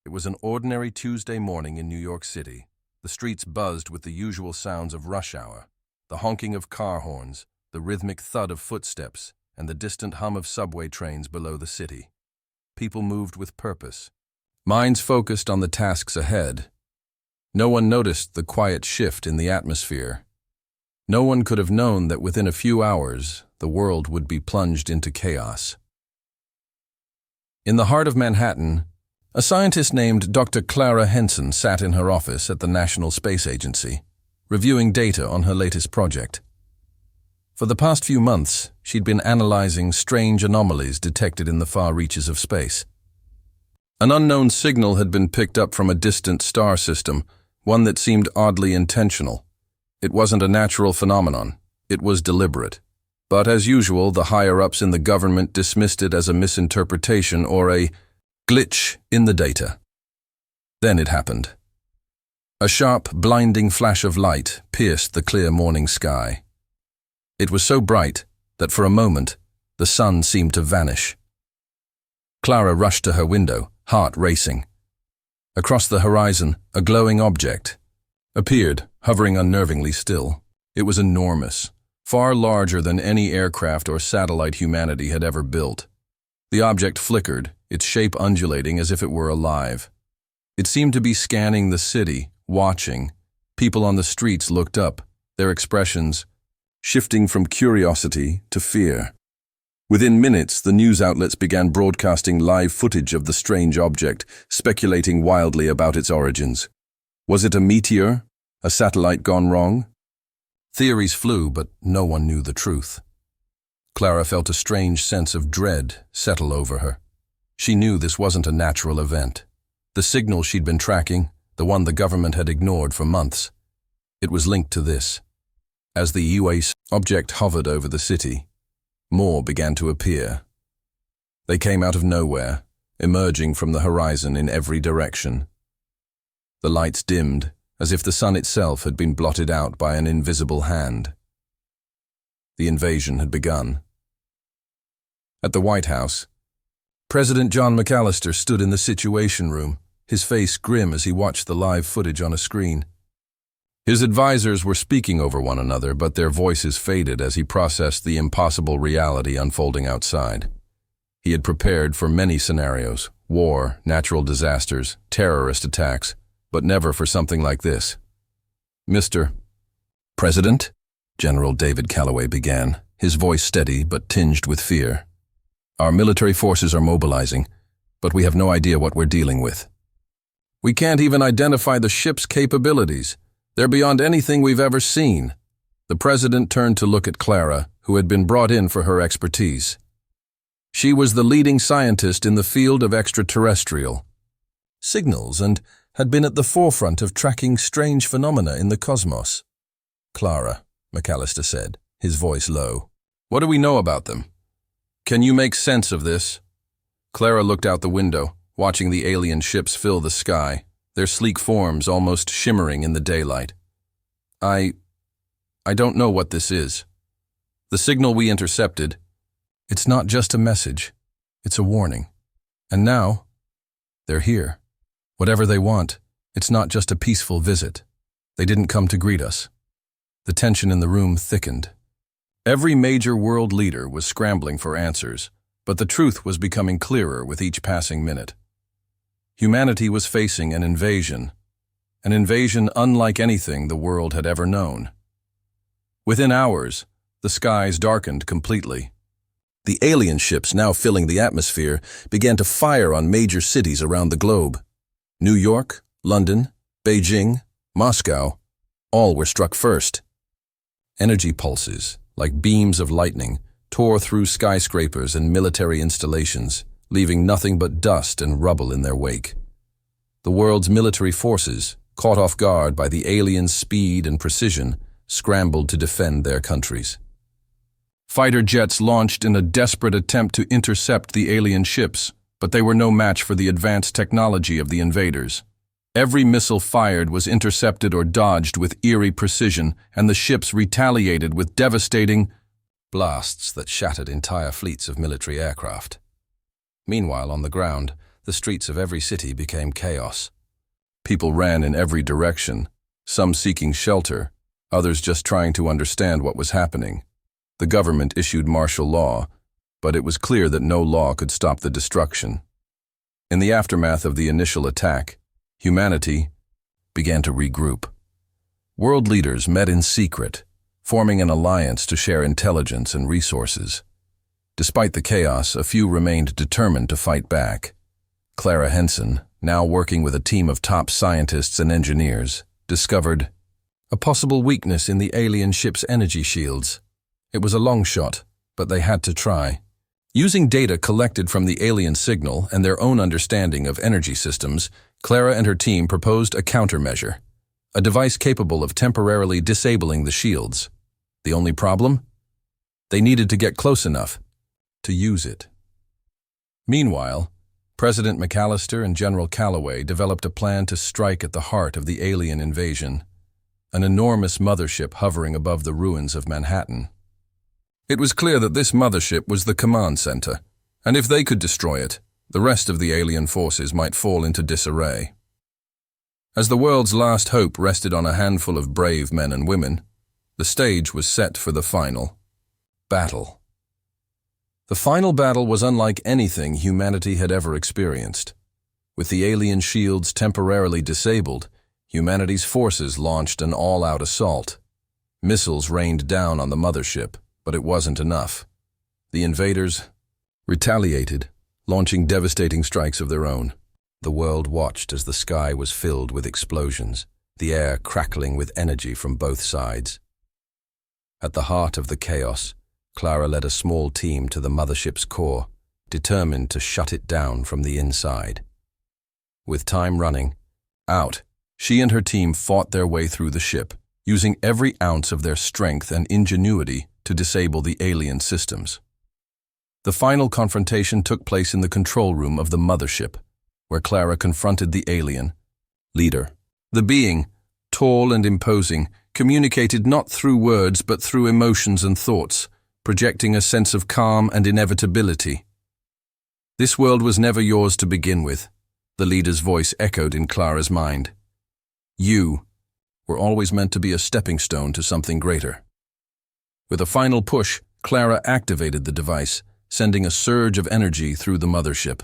It was an ordinary Tuesday morning in New York City. The streets buzzed with the usual sounds of rush hour, the honking of car horns, the rhythmic thud of footsteps, and the distant hum of subway trains below the city. People moved with purpose, minds focused on the tasks ahead. No one noticed the quiet shift in the atmosphere. No one could have known that within a few hours, the world would be plunged into chaos. In the heart of Manhattan, a scientist named Dr. Clara Henson sat in her office at the National Space Agency, reviewing data on her latest project. For the past few months, she'd been analyzing strange anomalies detected in the far reaches of space. An unknown signal had been picked up from a distant star system, one that seemed oddly intentional. It wasn't a natural phenomenon. It was deliberate. But as usual, the higher-ups in the government dismissed it as a misinterpretation or a glitch in the data. Then it happened. A sharp, blinding flash of light pierced the clear morning sky. It was so bright that for a moment, the sun seemed to vanish. Clara rushed to her window, heart racing. Across the horizon, a glowing object appeared, hovering unnervingly still. It was enormous, far larger than any aircraft or satellite humanity had ever built. The object flickered, its shape undulating as if it were alive. It seemed to be scanning the city, watching. People on the streets looked up, their expressions shifting from curiosity to fear. Within minutes, the news outlets began broadcasting live footage of the strange object, speculating wildly about its origins. Was it a meteor? A satellite gone wrong? Theories flew, but no one knew the truth. Clara felt a strange sense of dread settle over her. She knew this wasn't a natural event. The signal she'd been tracking, the one the government had ignored for months, it was linked to this. As the UAS object hovered over the city, more began to appear. They came out of nowhere, emerging from the horizon in every direction. The lights dimmed, as if the sun itself had been blotted out by an invisible hand. The invasion had begun. At the White House, President John McAllister stood in the Situation Room, his face grim as he watched the live footage on a screen. His advisors were speaking over one another, but their voices faded as he processed the impossible reality unfolding outside. He had prepared for many scenarios: war, natural disasters, terrorist attacks, but never for something like this. Mr. President, General David Calloway began, his voice steady but tinged with fear. Our military forces are mobilizing, but we have no idea what we're dealing with. We can't even identify the ship's capabilities. They're beyond anything we've ever seen. The president turned to look at Clara, who had been brought in for her expertise. She was the leading scientist in the field of extraterrestrial signals and had been at the forefront of tracking strange phenomena in the cosmos. Clara, McAllister said, his voice low. What do we know about them? Can you make sense of this? Clara looked out the window, watching the alien ships fill the sky, their sleek forms almost shimmering in the daylight. I don't know what this is. The signal we intercepted, it's not just a message, it's a warning. And now, they're here. Whatever they want, it's not just a peaceful visit. They didn't come to greet us. The tension in the room thickened. Every major world leader was scrambling for answers, but the truth was becoming clearer with each passing minute. Humanity was facing an invasion unlike anything the world had ever known. Within hours, the skies darkened completely. The alien ships now filling the atmosphere began to fire on major cities around the globe. New York, London, Beijing, Moscow, all were struck first. Energy pulses, like beams of lightning, tore through skyscrapers and military installations, leaving nothing but dust and rubble in their wake. The world's military forces, caught off guard by the aliens' speed and precision, scrambled to defend their countries. Fighter jets launched in a desperate attempt to intercept the alien ships, but they were no match for the advanced technology of the invaders. Every missile fired was intercepted or dodged with eerie precision, and the ships retaliated with devastating blasts that shattered entire fleets of military aircraft. Meanwhile, on the ground, the streets of every city became chaos. People ran in every direction, some seeking shelter, others just trying to understand what was happening. The government issued martial law, but it was clear that no law could stop the destruction. In the aftermath of the initial attack, humanity began to regroup. World leaders met in secret, forming an alliance to share intelligence and resources. Despite the chaos, a few remained determined to fight back. Clara Henson, now working with a team of top scientists and engineers, discovered a possible weakness in the alien ship's energy shields. It was a long shot, but they had to try. Using data collected from the alien signal and their own understanding of energy systems, Clara and her team proposed a countermeasure, a device capable of temporarily disabling the shields. The only problem? They needed to get close enough to use it. Meanwhile, President McAllister and General Calloway developed a plan to strike at the heart of the alien invasion, an enormous mothership hovering above the ruins of Manhattan. It was clear that this mothership was the command center, and if they could destroy it, the rest of the alien forces might fall into disarray. As the world's last hope rested on a handful of brave men and women, the stage was set for the final battle. The final battle was unlike anything humanity had ever experienced. With the alien shields temporarily disabled, humanity's forces launched an all-out assault. Missiles rained down on the mothership, but it wasn't enough. The invaders retaliated, launching devastating strikes of their own. The world watched as the sky was filled with explosions, the air crackling with energy from both sides. At the heart of the chaos, Clara led a small team to the mothership's core, determined to shut it down from the inside. With time running out, she and her team fought their way through the ship, using every ounce of their strength and ingenuity to disable the alien systems. The final confrontation took place in the control room of the mothership, where Clara confronted the alien leader. The being, tall and imposing, communicated not through words but through emotions and thoughts, projecting a sense of calm and inevitability. "This world was never yours to begin with," the leader's voice echoed in Clara's mind. "You were always meant to be a stepping stone to something greater." With a final push, Clara activated the device, sending a surge of energy through the mothership.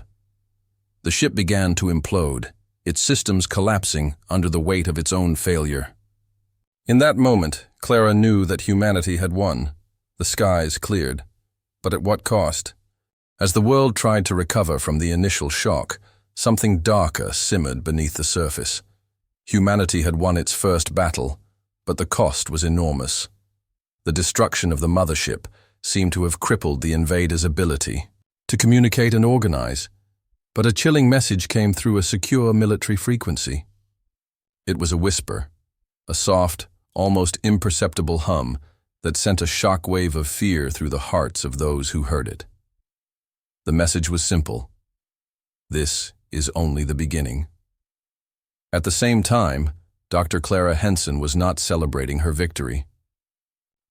The ship began to implode, its systems collapsing under the weight of its own failure. In that moment, Clara knew that humanity had won. The skies cleared, but at what cost? As the world tried to recover from the initial shock, something darker simmered beneath the surface. Humanity had won its first battle, but the cost was enormous. The destruction of the mothership seemed to have crippled the invaders' ability to communicate and organize, but a chilling message came through a secure military frequency. It was a whisper, a soft, almost imperceptible hum that sent a shockwave of fear through the hearts of those who heard it. The message was simple: this is only the beginning. At the same time, Dr. Clara Henson was not celebrating her victory.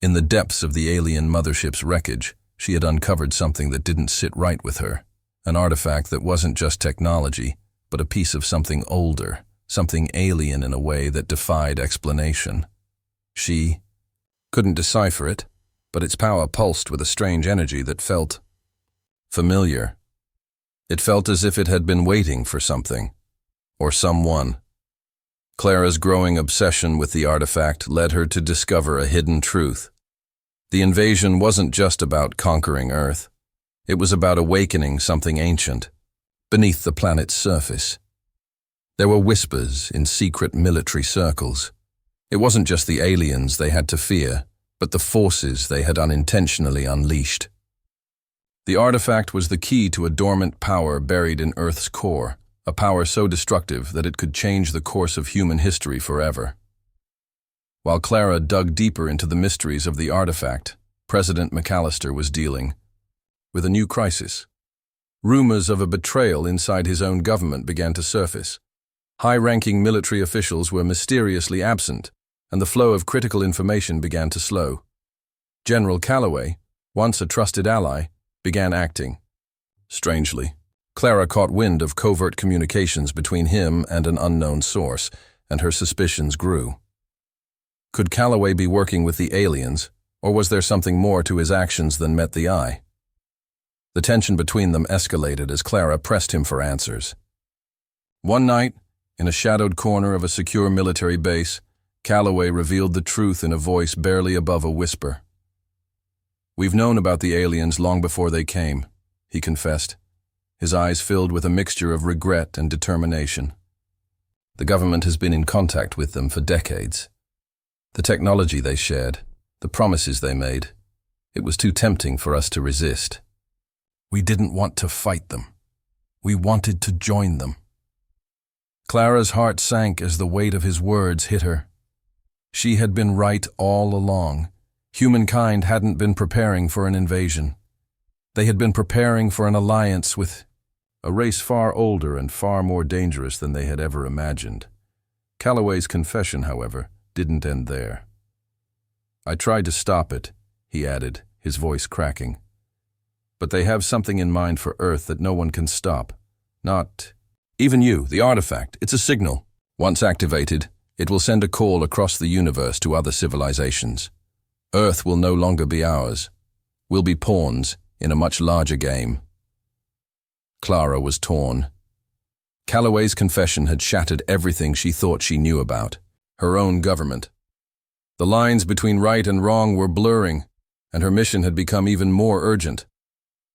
In the depths of the alien mothership's wreckage, she had uncovered something that didn't sit right with her, an artifact that wasn't just technology, but a piece of something older, something alien in a way that defied explanation. She couldn't decipher it, but its power pulsed with a strange energy that felt familiar. It felt as if it had been waiting for something, or someone. Clara's growing obsession with the artifact led her to discover a hidden truth. The invasion wasn't just about conquering Earth. It was about awakening something ancient, beneath the planet's surface. There were whispers in secret military circles. It wasn't just the aliens they had to fear, but the forces they had unintentionally unleashed. The artifact was the key to a dormant power buried in Earth's core, a power so destructive that it could change the course of human history forever. While Clara dug deeper into the mysteries of the artifact, President McAllister was dealing with a new crisis. Rumors of a betrayal inside his own government began to surface. High-ranking military officials were mysteriously absent, and the flow of critical information began to slow. General Calloway, once a trusted ally, began acting strangely. Clara caught wind of covert communications between him and an unknown source, and her suspicions grew. Could Calloway be working with the aliens, or was there something more to his actions than met the eye? The tension between them escalated as Clara pressed him for answers. One night, in a shadowed corner of a secure military base, Calloway revealed the truth in a voice barely above a whisper. "We've known about the aliens long before they came," he confessed, his eyes filled with a mixture of regret and determination. "The government has been in contact with them for decades. The technology they shared, the promises they made, it was too tempting for us to resist. We didn't want to fight them. We wanted to join them." Clara's heart sank as the weight of his words hit her. She had been right all along. Humankind hadn't been preparing for an invasion. They had been preparing for an alliance with a race far older and far more dangerous than they had ever imagined. Calloway's confession, however, didn't end there. "I tried to stop it," he added, his voice cracking. "But they have something in mind for Earth that no one can stop. Not even you, the artifact. It's a signal. Once activated, it will send a call across the universe to other civilizations. Earth will no longer be ours. We'll be pawns in a much larger game." Clara was torn. Calloway's confession had shattered everything she thought she knew about her own government. The lines between right and wrong were blurring, and her mission had become even more urgent.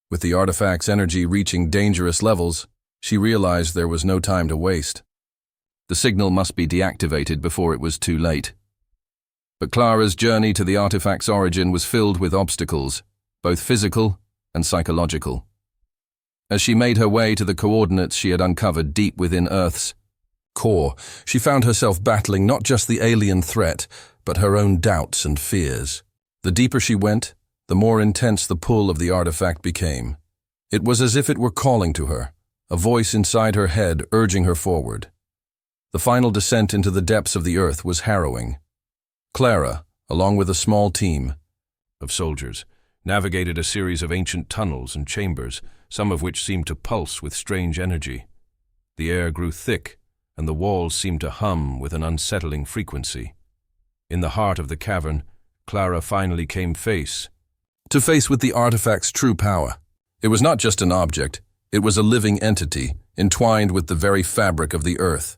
With the artifact's energy reaching dangerous levels, she realized there was no time to waste. The signal must be deactivated before it was too late. But Clara's journey to the artifact's origin was filled with obstacles, both physical and psychological. As she made her way to the coordinates she had uncovered deep within Earth's core, she found herself battling not just the alien threat, but her own doubts and fears. The deeper she went, the more intense the pull of the artifact became. It was as if it were calling to her, a voice inside her head urging her forward. The final descent into the depths of the Earth was harrowing. Clara, along with a small team of soldiers, navigated a series of ancient tunnels and chambers, some of which seemed to pulse with strange energy. The air grew thick, and the walls seemed to hum with an unsettling frequency. In the heart of the cavern, Clara finally came face to face with the artifact's true power. It was not just an object, it was a living entity, entwined with the very fabric of the Earth.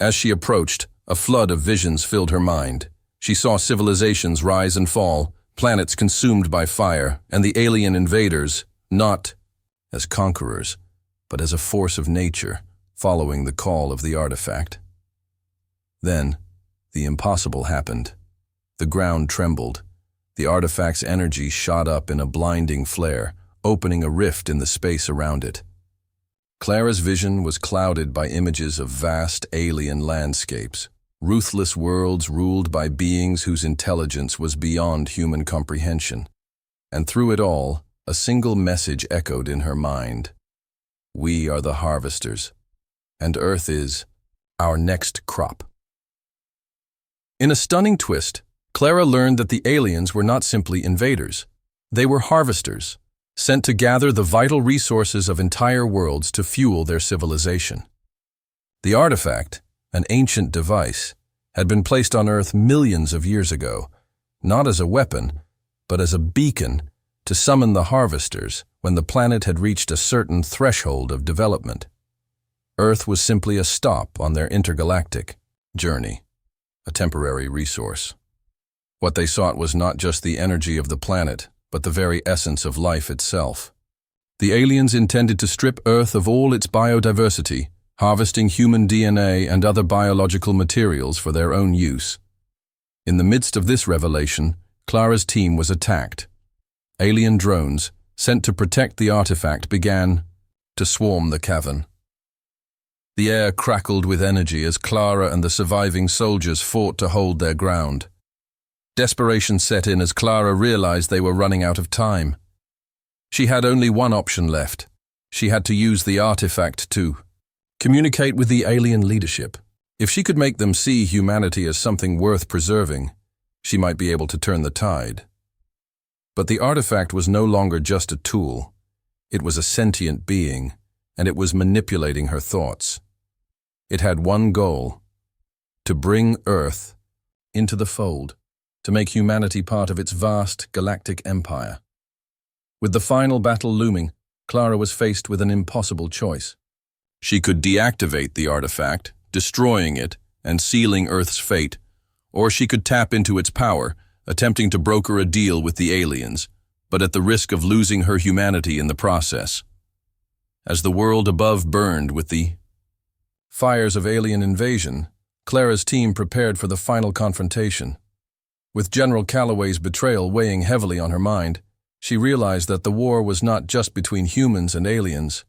As she approached, a flood of visions filled her mind. She saw civilizations rise and fall, planets consumed by fire, and the alien invaders, not as conquerors, but as a force of nature, following the call of the artifact. Then, the impossible happened. The ground trembled. The artifact's energy shot up in a blinding flare, opening a rift in the space around it. Clara's vision was clouded by images of vast alien landscapes, ruthless worlds ruled by beings whose intelligence was beyond human comprehension. And through it all, a single message echoed in her mind. We are the harvesters, and Earth is our next crop. In a stunning twist, Clara learned that the aliens were not simply invaders. They were harvesters, sent to gather the vital resources of entire worlds to fuel their civilization. The artifact, an ancient device, had been placed on Earth millions of years ago, not as a weapon, but as a beacon to summon the harvesters when the planet had reached a certain threshold of development. Earth was simply a stop on their intergalactic journey, a temporary resource. What they sought was not just the energy of the planet, but the very essence of life itself. The aliens intended to strip Earth of all its biodiversity, harvesting human DNA and other biological materials for their own use. In the midst of this revelation, Clara's team was attacked. Alien drones, sent to protect the artifact, began to swarm the cavern. The air crackled with energy as Clara and the surviving soldiers fought to hold their ground. Desperation set in as Clara realized they were running out of time. She had only one option left. She had to use the artifact to communicate with the alien leadership. If she could make them see humanity as something worth preserving, she might be able to turn the tide. But the artifact was no longer just a tool. It was a sentient being, and it was manipulating her thoughts. It had one goal: to bring Earth into the fold, to make humanity part of its vast galactic empire. With the final battle looming, Clara was faced with an impossible choice. She could deactivate the artifact, destroying it and sealing Earth's fate, or she could tap into its power, attempting to broker a deal with the aliens, but at the risk of losing her humanity in the process. As the world above burned with the fires of alien invasion, Clara's team prepared for the final confrontation. With General Calloway's betrayal weighing heavily on her mind, she realized that the war was not just between humans and aliens.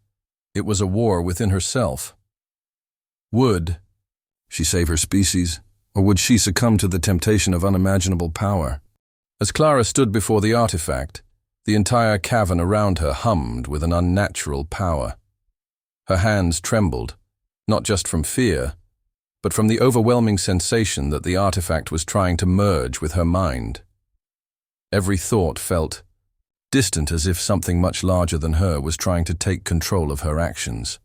It was a war within herself. Would she save her species, or would she succumb to the temptation of unimaginable power? As Clara stood before the artifact, the entire cavern around her hummed with an unnatural power. Her hands trembled, not just from fear, but from the overwhelming sensation that the artifact was trying to merge with her mind. Every thought felt distant, as if something much larger than her was trying to take control of her actions.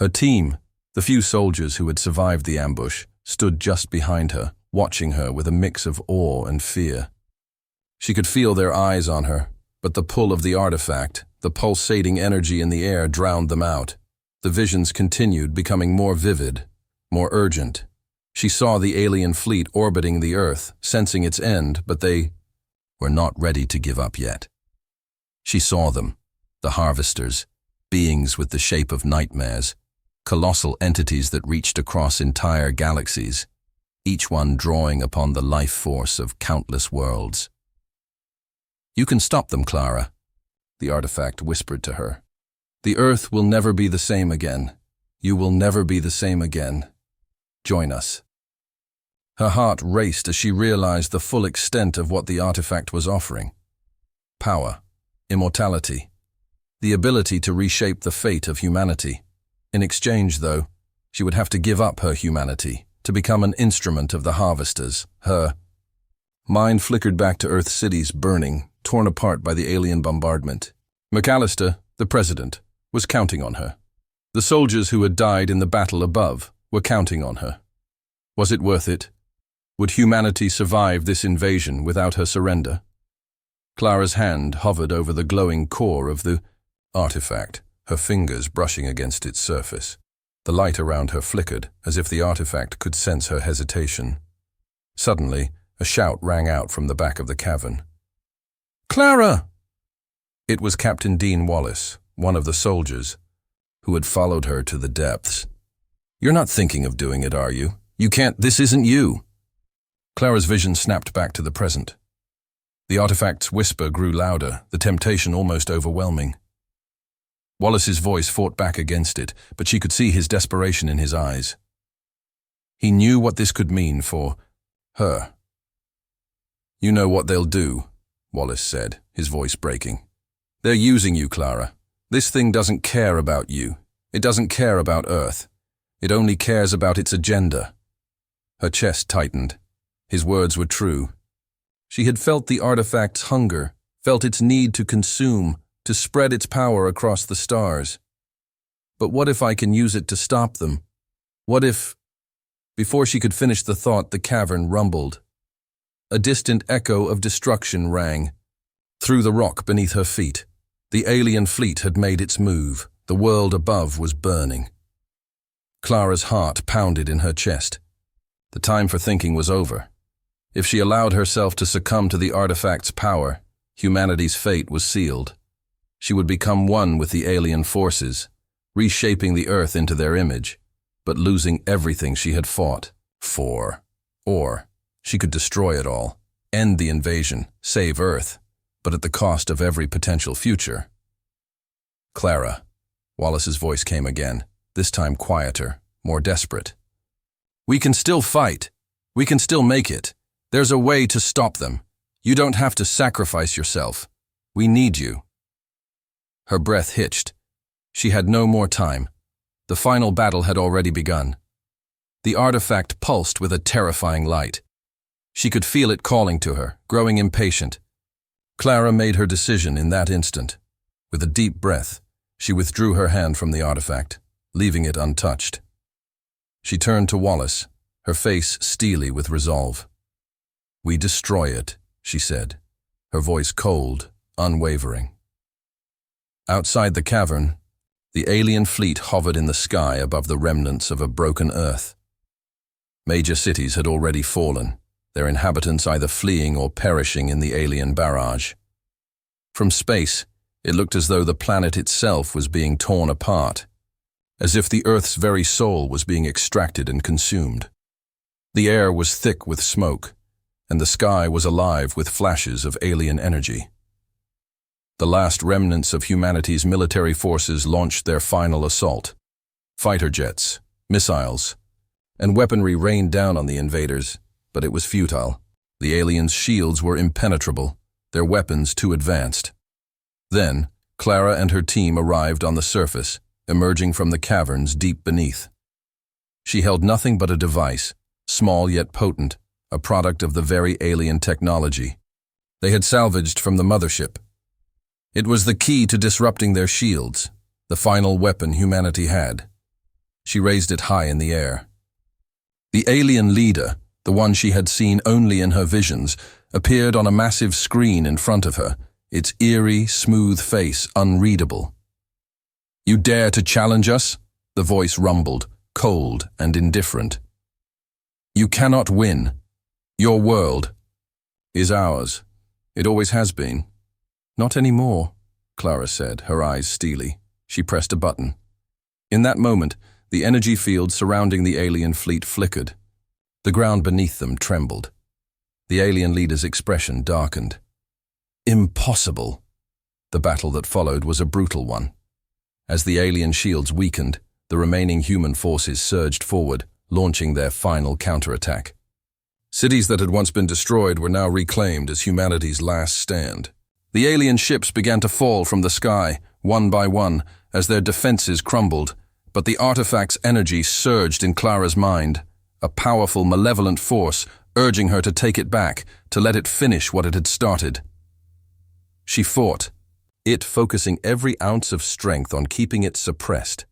Her team, the few soldiers who had survived the ambush, stood just behind her, watching her with a mix of awe and fear. She could feel their eyes on her, but the pull of the artifact, the pulsating energy in the air, drowned them out. The visions continued, becoming more vivid, more urgent. She saw the alien fleet orbiting the Earth, sensing its end, but they were not ready to give up yet. She saw them, the harvesters, beings with the shape of nightmares, colossal entities that reached across entire galaxies, each one drawing upon the life force of countless worlds. "You can stop them, Clara," the artifact whispered to her. "The Earth will never be the same again. You will never be the same again. Join us." Her heart raced as she realized the full extent of what the artifact was offering. Power, immortality, the ability to reshape the fate of humanity. In exchange, though, she would have to give up her humanity, to become an instrument of the harvesters. Her mind flickered back to Earth cities burning, torn apart by the alien bombardment. McAllister, the president, was counting on her. The soldiers who had died in the battle above were counting on her. Was it worth it? Would humanity survive this invasion without her surrender? Clara's hand hovered over the glowing core of the artifact, her fingers brushing against its surface. The light around her flickered, as if the artifact could sense her hesitation. Suddenly, a shout rang out from the back of the cavern. "Clara!" It was Captain Dean Wallace, one of the soldiers, who had followed her to the depths. "You're not thinking of doing it, are you? You can't, this isn't you." Clara's vision snapped back to the present. The artifact's whisper grew louder, the temptation almost overwhelming. Wallace's voice fought back against it, but she could see his desperation in his eyes. He knew what this could mean for her. "You know what they'll do," Wallace said, his voice breaking. "They're using you, Clara. This thing doesn't care about you. It doesn't care about Earth. It only cares about its agenda." Her chest tightened. His words were true. She had felt the artifact's hunger, felt its need to consume, to spread its power across the stars. But what if I can use it to stop them? What if... Before she could finish the thought, the cavern rumbled. A distant echo of destruction rang. Through the rock beneath her feet, the alien fleet had made its move. The world above was burning. Clara's heart pounded in her chest. The time for thinking was over. If she allowed herself to succumb to the artifact's power, humanity's fate was sealed. She would become one with the alien forces, reshaping the Earth into their image, but losing everything she had fought for. Or she could destroy it all, end the invasion, save Earth, but at the cost of every potential future. "Clara," Wallace's voice came again, this time quieter, more desperate. "We can still fight. We can still make it. There's a way to stop them. You don't have to sacrifice yourself. We need you." Her breath hitched. She had no more time. The final battle had already begun. The artifact pulsed with a terrifying light. She could feel it calling to her, growing impatient. Clara made her decision in that instant. With a deep breath, She withdrew her hand from the artifact, leaving it untouched. She turned to Wallace, her face steely with resolve. "We destroy it," she said, her voice cold, unwavering. Outside the cavern, the alien fleet hovered in the sky above the remnants of a broken Earth. Major cities had already fallen, their inhabitants either fleeing or perishing in the alien barrage. From space, it looked as though the planet itself was being torn apart, as if the Earth's very soul was being extracted and consumed. The air was thick with smoke, and the sky was alive with flashes of alien energy. The last remnants of humanity's military forces launched their final assault. Fighter jets, missiles, and weaponry rained down on the invaders, but it was futile. The aliens' shields were impenetrable, their weapons too advanced. Then, Clara and her team arrived on the surface, emerging from the caverns deep beneath. She held nothing but a device, small yet potent, a product of the very alien technology they had salvaged from the mothership. It was the key to disrupting their shields, the final weapon humanity had. She raised it high in the air. The alien leader, the one she had seen only in her visions, appeared on a massive screen in front of her, its eerie, smooth face unreadable. "You dare to challenge us?" the voice rumbled, cold and indifferent. "You cannot win. Your world is ours. It always has been." "Not anymore," Clara said, her eyes steely. She pressed a button. In that moment, the energy field surrounding the alien fleet flickered. The ground beneath them trembled. The alien leader's expression darkened. "Impossible." The battle that followed was a brutal one. As the alien shields weakened, the remaining human forces surged forward, launching their final counterattack. Cities that had once been destroyed were now reclaimed as humanity's last stand. The alien ships began to fall from the sky, one by one, as their defenses crumbled, but the artifact's energy surged in Clara's mind, a powerful, malevolent force urging her to take it back, to let it finish what it had started. She fought, it focusing every ounce of strength on keeping it suppressed.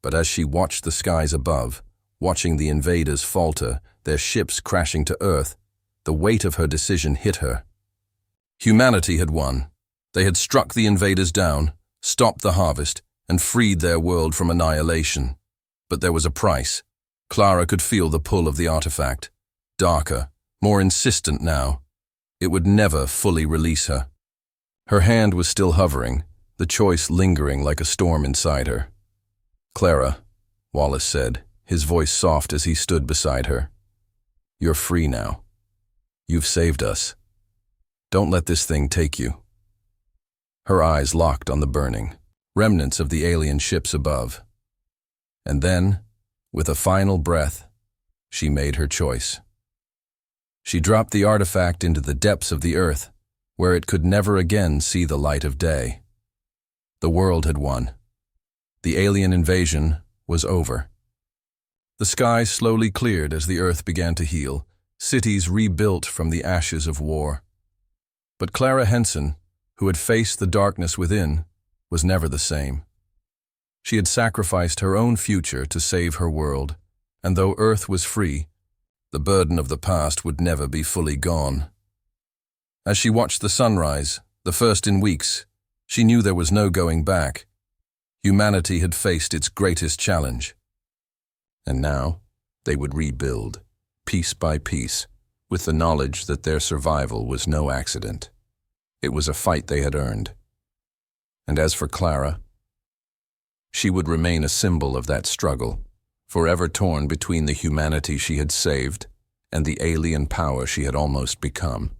But as she watched the skies above, watching the invaders falter, their ships crashing to Earth, the weight of her decision hit her. Humanity had won. They had struck the invaders down, stopped the harvest, and freed their world from annihilation. But there was a price. Clara could feel the pull of the artifact. Darker, more insistent now. It would never fully release her. Her hand was still hovering, the choice lingering like a storm inside her. "Clara," Wallace said, his voice soft as he stood beside her. "You're free now. You've saved us. Don't let this thing take you." Her eyes locked on the burning remnants of the alien ships above. And then, with a final breath, she made her choice. She dropped the artifact into the depths of the Earth, where it could never again see the light of day. The world had won. The alien invasion was over. The sky slowly cleared as the Earth began to heal, cities rebuilt from the ashes of war. But Clara Henson, who had faced the darkness within, was never the same. She had sacrificed her own future to save her world, and though Earth was free, the burden of the past would never be fully gone. As she watched the sunrise, the first in weeks, she knew there was no going back. Humanity had faced its greatest challenge. And now, they would rebuild, piece by piece, with the knowledge that their survival was no accident. It was a fight they had earned. And as for Clara, she would remain a symbol of that struggle, forever torn between the humanity she had saved and the alien power she had almost become.